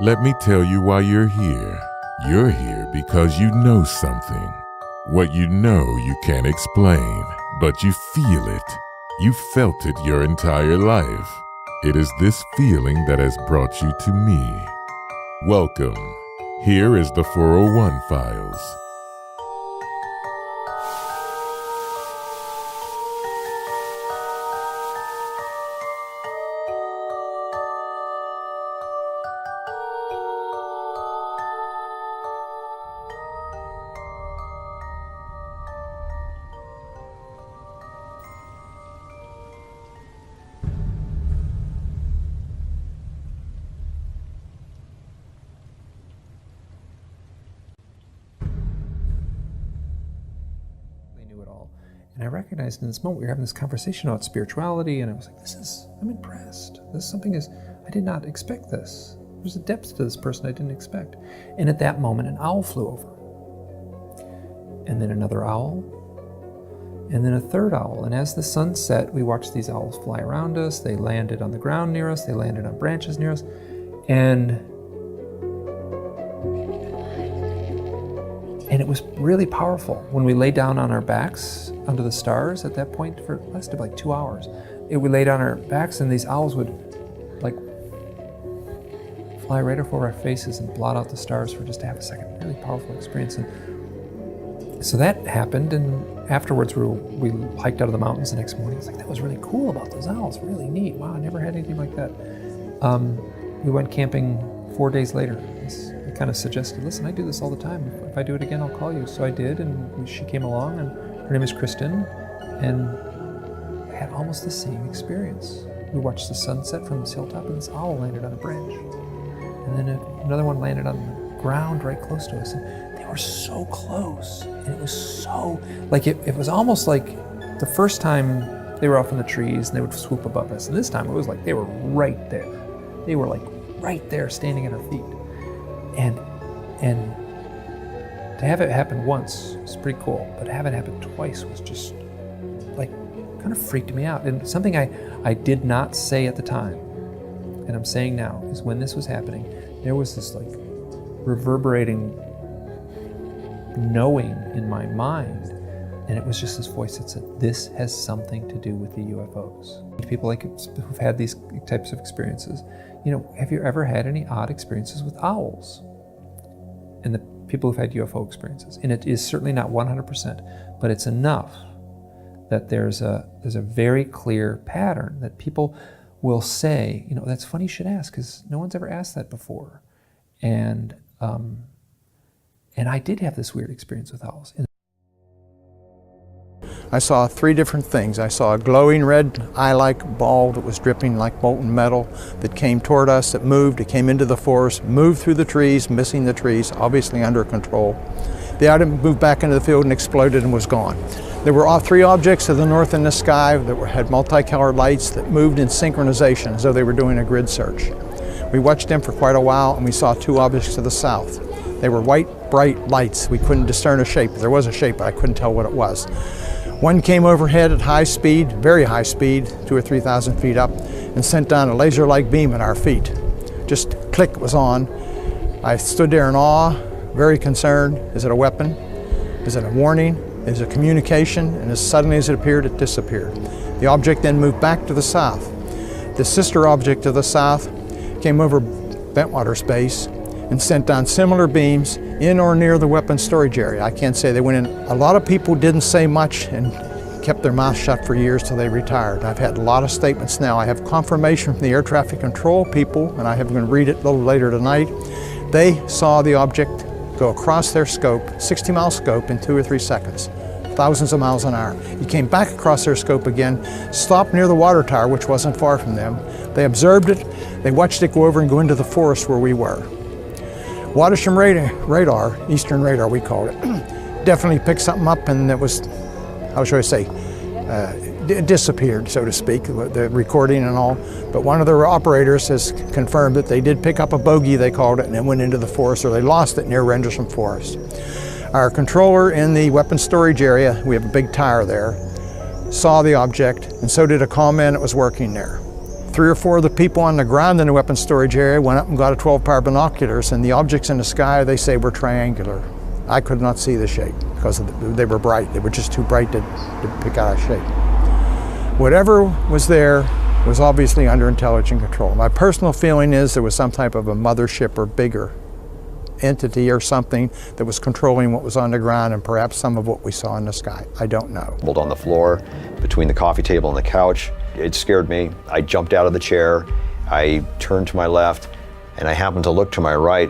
Let me tell you why you're here. You're here because you know something. What you know you can't explain, but you feel it. You felt it your entire life. It is this feeling that has brought you to me. Welcome. Here is the 401 Files. And I recognized in this moment we were having this conversation about spirituality, and I was like, I'm impressed. I did not expect this. There's a depth to this person I didn't expect. And at that moment, an owl flew over. And then another owl. And then a third owl. And as the sun set, we watched these owls fly around us. They landed on the ground near us. They landed on branches near us. And it was really powerful. When we lay down on our backs under the stars at that point, for it lasted like 2 hours. We laid on our backs and these owls would like fly right over our faces and blot out the stars for just half a second. Really powerful experience. And so that happened, and afterwards we hiked out of the mountains the next morning. It's like, that was really cool about those owls, really neat. Wow, I never had anything like that. We went camping 4 days later. I kind of suggested, listen, I do this all the time. If I do it again, I'll call you. So I did, and she came along, and her name is Kristen, and I had almost the same experience. We watched the sunset from this hilltop, and this owl landed on a branch. And then another one landed on the ground right close to us, and they were so close. And it was so, like, it was almost like the first time they were off in the trees, and they would swoop above us. And this time it was like they were right there. They were like right there standing at our feet. And to have it happen once was pretty cool, but to have it happen twice was just like kind of freaked me out. And something I did not say at the time, and I'm saying now, is when this was happening, there was this like reverberating knowing in my mind, and it was just this voice that said, this has something to do with the UFOs. People like who've had these types of experiences, have you ever had any odd experiences with owls? And the people who've had UFO experiences, and it is certainly not 100%, but it's enough that there's a very clear pattern that people will say, that's funny you should ask, because no one's ever asked that before. And I did have this weird experience with owls. I saw 3 different things. I saw a glowing red eye-like ball that was dripping like molten metal that came toward us, that moved, it came into the forest, moved through the trees, missing the trees, obviously under control. The item moved back into the field and exploded and was gone. There were 3 objects to the north in the sky that had multicolored lights that moved in synchronization as though they were doing a grid search. We watched them for quite a while, and we saw 2 objects to the south. They were white, bright lights. We couldn't discern a shape. There was a shape, but I couldn't tell what it was. One came overhead at high speed, very high speed, 2,000 or 3,000 feet up, and sent down a laser-like beam at our feet. Just click, it was on. I stood there in awe, very concerned. Is it a weapon? Is it a warning? Is it communication? And as suddenly as it appeared, it disappeared. The object then moved back to the south. The sister object to the south came over Bentwater's base and sent down similar beams in or near the weapons storage area. I can't say they went in. A lot of people didn't say much and kept their mouth shut for years till they retired. I've had a lot of statements now. I have confirmation from the air traffic control people, and I have going to read it a little later tonight. They saw the object go across their scope, 60-mile scope, in 2 or 3 seconds, thousands of miles an hour. He came back across their scope again, stopped near the water tower, which wasn't far from them. They observed it. They watched it go over and go into the forest where we were. Watersham radar, Eastern radar we called it, definitely picked something up, and it was, how should I say, it disappeared, so to speak, the recording and all. But one of the operators has confirmed that they did pick up a bogey, they called it, and it went into the forest, or they lost it near Rendlesham Forest. Our controller in the weapons storage area, we have a big tower there, saw the object, and so did a comm man that was working there. 3 or 4 of the people on the ground in the weapons storage area went up and got a 12-power binoculars, and the objects in the sky, they say, were triangular. I could not see the shape because they were bright. They were just too bright to pick out a shape. Whatever was there was obviously under intelligent control. My personal feeling is there was some type of a mothership or bigger entity or something that was controlling what was on the ground and perhaps some of what we saw in the sky. I don't know. On the floor between the coffee table and the couch. It scared me. I jumped out of the chair. I turned to my left, and I happened to look to my right.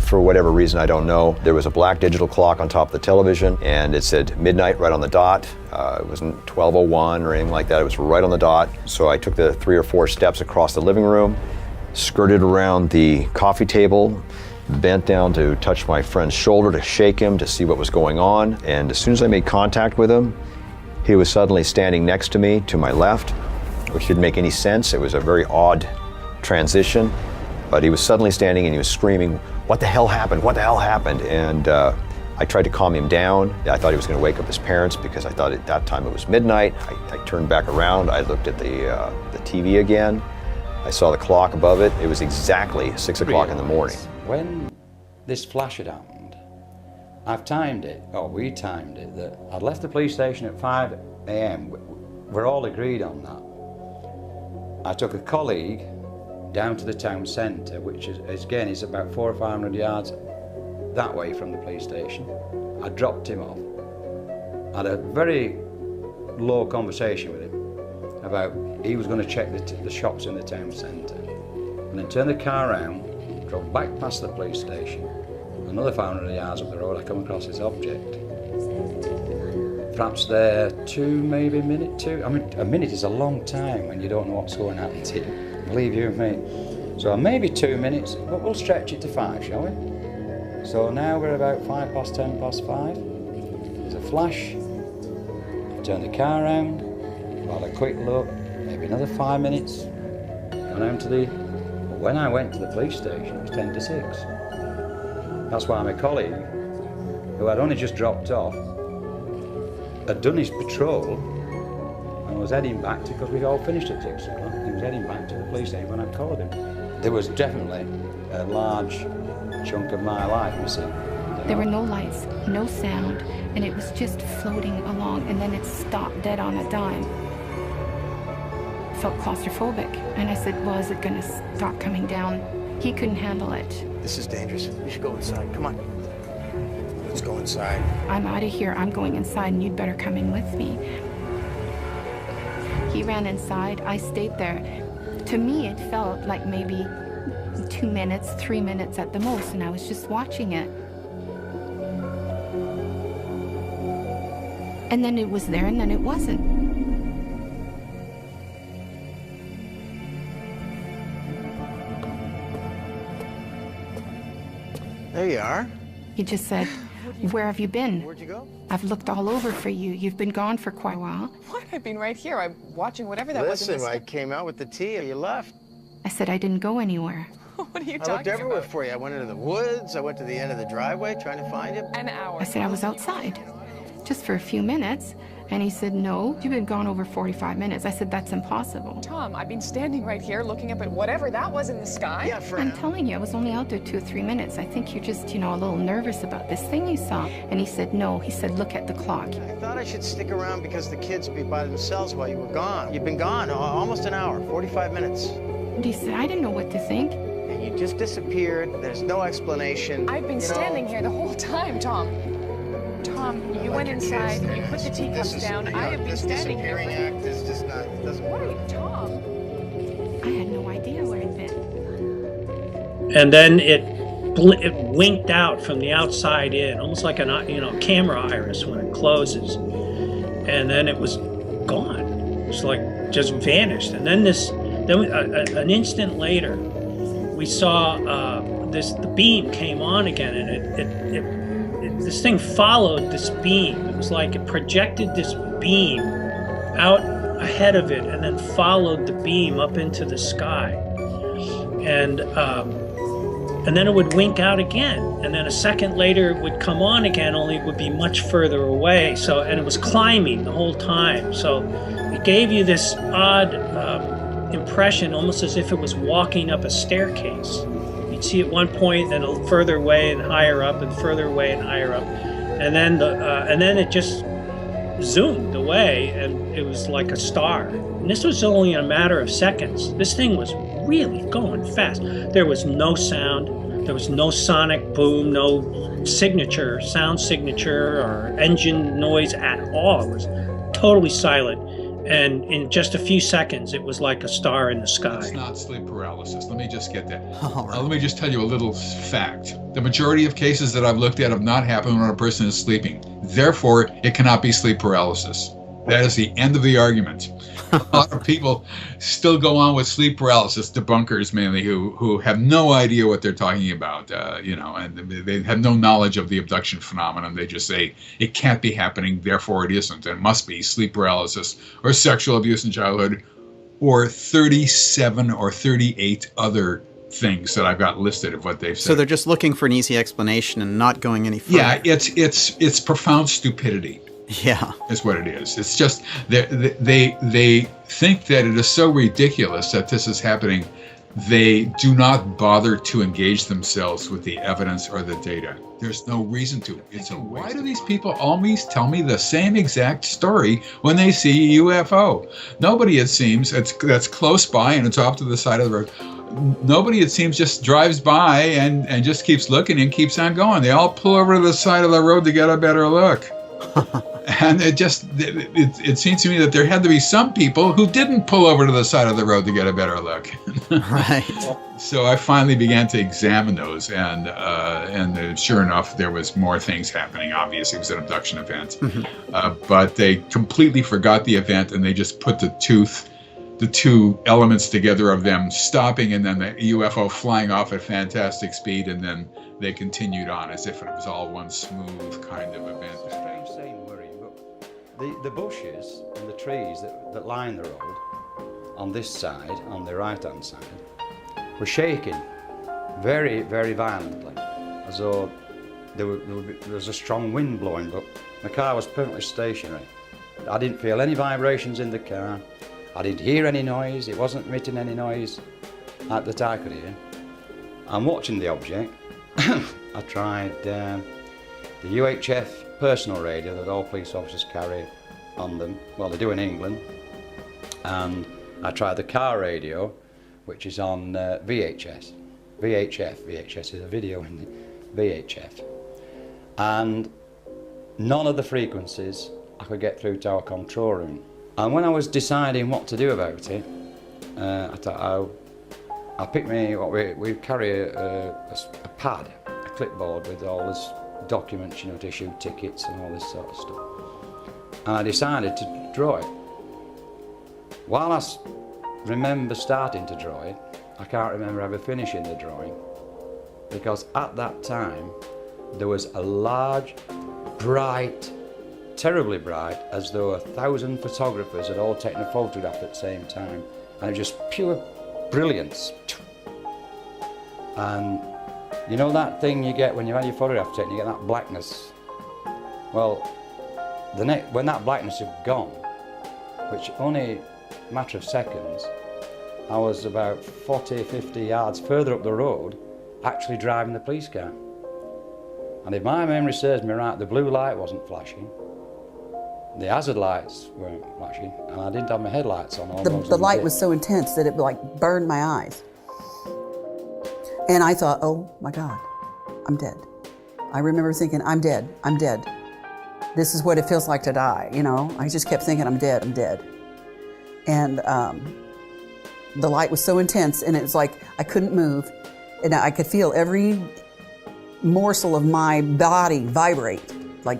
For whatever reason, I don't know. There was a black digital clock on top of the television, and it said midnight right on the dot. It wasn't 12:01 or anything like that. It was right on the dot. So I took the 3 or 4 steps across the living room, skirted around the coffee table, bent down to touch my friend's shoulder to shake him to see what was going on. And as soon as I made contact with him, he was suddenly standing next to me to my left, which didn't make any sense. It was a very odd transition, but he was suddenly standing and he was screaming, "What the hell happened? What the hell happened?" And I tried to calm him down. I thought he was going to wake up his parents because I thought at that time it was midnight. I turned back around. I looked at the TV again. I saw the clock above it. It was exactly 6 o'clock in the morning. When this flash had happened, I've timed it, or we timed it, that I'd left the police station at 5 a.m. We're all agreed on that. I took a colleague down to the town centre, which is again is about 400 or 500 yards that way from the police station. I dropped him off. I had a very low conversation with him about he was going to check the shops in the town centre, and then turn the car around, drove back past the police station. Another 500 yards up the road, I come across this object. Perhaps there 2, maybe a minute, 2. I mean, a minute is a long time when you don't know what's going to happen to you. Believe you me. So maybe 2 minutes, but we'll stretch it to 5, shall we? So now we're about 5 past 10 past 5. There's a flash. I turn the car around, had a quick look, maybe another 5 minutes. And down to the. When I went to the police station, it was 10 to 6. That's why my colleague, who had only just dropped off, had done his patrol and was heading back to, because we all finished at 6 o'clock, he was heading back to the police station when I called him. There was definitely a large chunk of my life missing. There were no lights, no sound, and it was just floating along, and then it stopped dead on a dime. Felt claustrophobic, and I said, well, is it going to stop coming down? He couldn't handle it. This is dangerous. We should go inside. Come on. Let's go inside. I'm out of here. I'm going inside, and you'd better come in with me. He ran inside. I stayed there. To me, it felt like maybe 2 minutes, 3 minutes at the most, and I was just watching it. And then it was there, and then it wasn't. There you are. He just said, where have you been? Where'd you go? I've looked all over for you. You've been gone for quite a while. What? I've been right here. I'm watching whatever that was. Listen, I came out with the tea and you left. I said I didn't go anywhere. What are you I talking looked everywhere about? for you. I went into the woods. I went to the end of the driveway trying to find you. An hour. I said I was outside, just for a few minutes. And he said, no, you've been gone over 45 minutes. I said, that's impossible. Tom, I've been standing right here looking up at whatever that was in the sky. Yeah, for I'm now. telling you, I was only out there 2 or 3 minutes. I think you're just, a little nervous about this thing you saw. And he said, no. He said, look at the clock. I thought I should stick around because the kids would be by themselves while you were gone. You've been gone almost an hour, 45 minutes. And he said, I didn't know what to think. And you just disappeared. There's no explanation. I've been standing here the whole time, Tom. Tom, you went inside, you put the teacups down. I have been standing here. This disappearing act is just not, it doesn't What are work. you, Tom? I had no idea where I'd been. And then it winked out from the outside in, almost like a camera iris when it closes. And then it was gone. It's like just vanished. And then an instant later, we saw the beam came on again, and this thing followed this beam. It was like it projected this beam out ahead of it and then followed the beam up into the sky. And then it would wink out again. And then a second later it would come on again, only it would be much further away. And it was climbing the whole time. So it gave you this odd impression, almost as if it was walking up a staircase. You'd see at one point, then a further away and higher up, and further away and higher up, and then it just zoomed away, and it was like a star. And this was only a matter of seconds. This thing was really going fast. There was no sound. There was no sonic boom, no sound signature or engine noise at all. It was totally silent. And in just a few seconds, it was like a star in the sky. It's not sleep paralysis. Let me just get that. Right. Let me just tell you a little fact. The majority of cases that I've looked at have not happened when a person is sleeping. Therefore, it cannot be sleep paralysis. That is the end of the argument. A lot of people still go on with sleep paralysis, debunkers mainly, who have no idea what they're talking about, and they have no knowledge of the abduction phenomenon. They just say it can't be happening, therefore it isn't. It must be sleep paralysis or sexual abuse in childhood or 37 or 38 other things that I've got listed of what they've said. So they're just looking for an easy explanation and not going any further. Yeah, it's profound stupidity. Yeah, is what it is. It's just they think that it is so ridiculous that this is happening. They do not bother to engage themselves with the evidence or the data. There's no reason to. Why do these people always tell me the same exact story when they see a UFO? Nobody, it seems, that's close by and it's off to the side of the road. Nobody, it seems, just drives by and just keeps looking and keeps on going. They all pull over to the side of the road to get a better look. And it seems to me that there had to be some people who didn't pull over to the side of the road to get a better look. Right. So I finally began to examine those, and sure enough, there was more things happening. Obviously, it was an abduction event, but they completely forgot the event, and they just put the two elements together of them stopping and then the UFO flying off at fantastic speed, and then they continued on as if it was all one smooth kind of event. Strange saying, worrying, but the bushes and the trees that line the road on this side, on the right-hand side, were shaking very, very violently, as though there was a strong wind blowing, but the car was perfectly stationary. I didn't feel any vibrations in the car. I didn't hear any noise. It wasn't emitting any noise that I could hear. I'm watching the object. I tried the UHF personal radio that all police officers carry on them. Well, they do in England. And I tried the car radio, which is on VHS. VHS is a video in the VHF. And none of the frequencies I could get through to our control room. And when I was deciding what to do about it, I thought I'll pick we carry a pad, a clipboard with all this documents, to issue tickets and all this sort of stuff. And I decided to draw it. While I remember starting to draw it, I can't remember ever finishing the drawing, because at that time there was a large, bright, terribly bright, as though 1,000 photographers had all taken a photograph at the same time, and it was just pure brilliance. And you know that thing you get when you had your photograph taken, you get that blackness. Well, when that blackness had gone, which only a matter of seconds, I was about 40, 50 yards further up the road, actually driving the police car. And if my memory serves me right, the blue light wasn't flashing. The hazard lights weren't flashing, and I didn't have my headlights on. The light was so intense that it burned my eyes. And I thought, oh my God, I'm dead. I remember thinking, I'm dead. This is what it feels like to die, I just kept thinking, I'm dead. And the light was so intense, and it was like I couldn't move, and I could feel every morsel of my body vibrate, like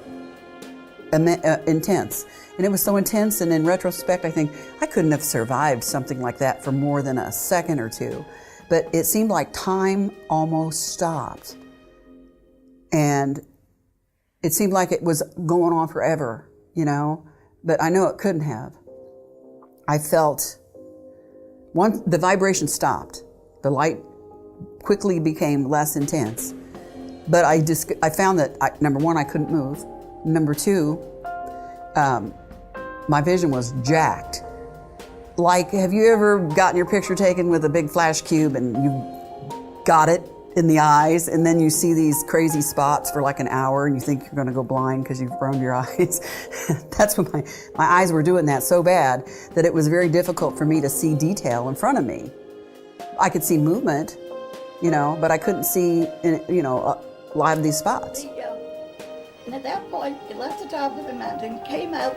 intense. And it was so intense, and in retrospect, I think I couldn't have survived something like that for more than a second or two. But it seemed like time almost stopped. And it seemed like it was going on forever, but I know it couldn't have. I felt, the vibration stopped. The light quickly became less intense. But I found that, number one, I couldn't move. Number two, my vision was jacked. Like, have you ever gotten your picture taken with a big flash cube and you got it in the eyes, and then you see these crazy spots for like an hour and you think you're gonna go blind because you've burned your eyes? That's when my eyes were doing that so bad that it was very difficult for me to see detail in front of me. I could see movement, you know, but I couldn't see, you know, a lot of these spots. And at that point, it left the top of the mountain, came out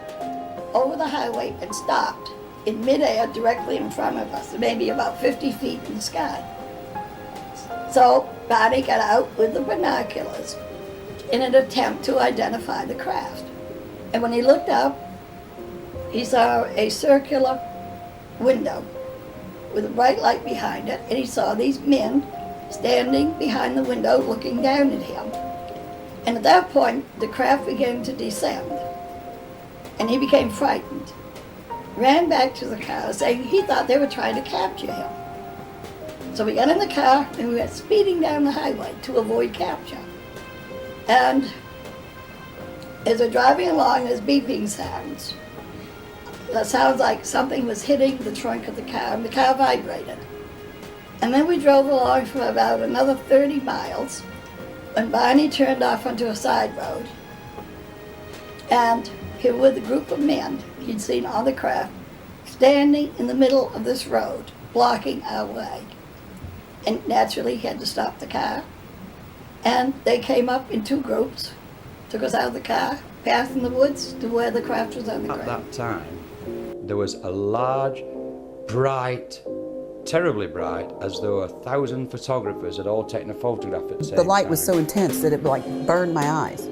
over the highway and stopped in midair directly in front of us, maybe about 50 feet in the sky. So Barney got out with the binoculars in an attempt to identify the craft. And when he looked up, he saw a circular window with a bright light behind it, and he saw these men standing behind the window looking down at him. And at that point, the craft began to descend, and he became frightened. Ran back to the car saying he thought they were trying to capture him. So we got in the car and we went speeding down the highway to avoid capture. And as we're driving along, there's beeping sounds. That sounds like something was hitting the trunk of the car, and the car vibrated. And then we drove along for about another 30 miles when Barney turned off onto a side road. And here were the group of men he'd seen on the craft standing in the middle of this road, blocking our way. And naturally, he had to stop the car. And they came up in two groups, took us out of the car, passed in the woods to where the craft was on the ground. At that time, there was a large, bright, terribly bright, as though 1,000 photographers had all taken a photograph at the same The light time. was so intense that it like burned my eyes.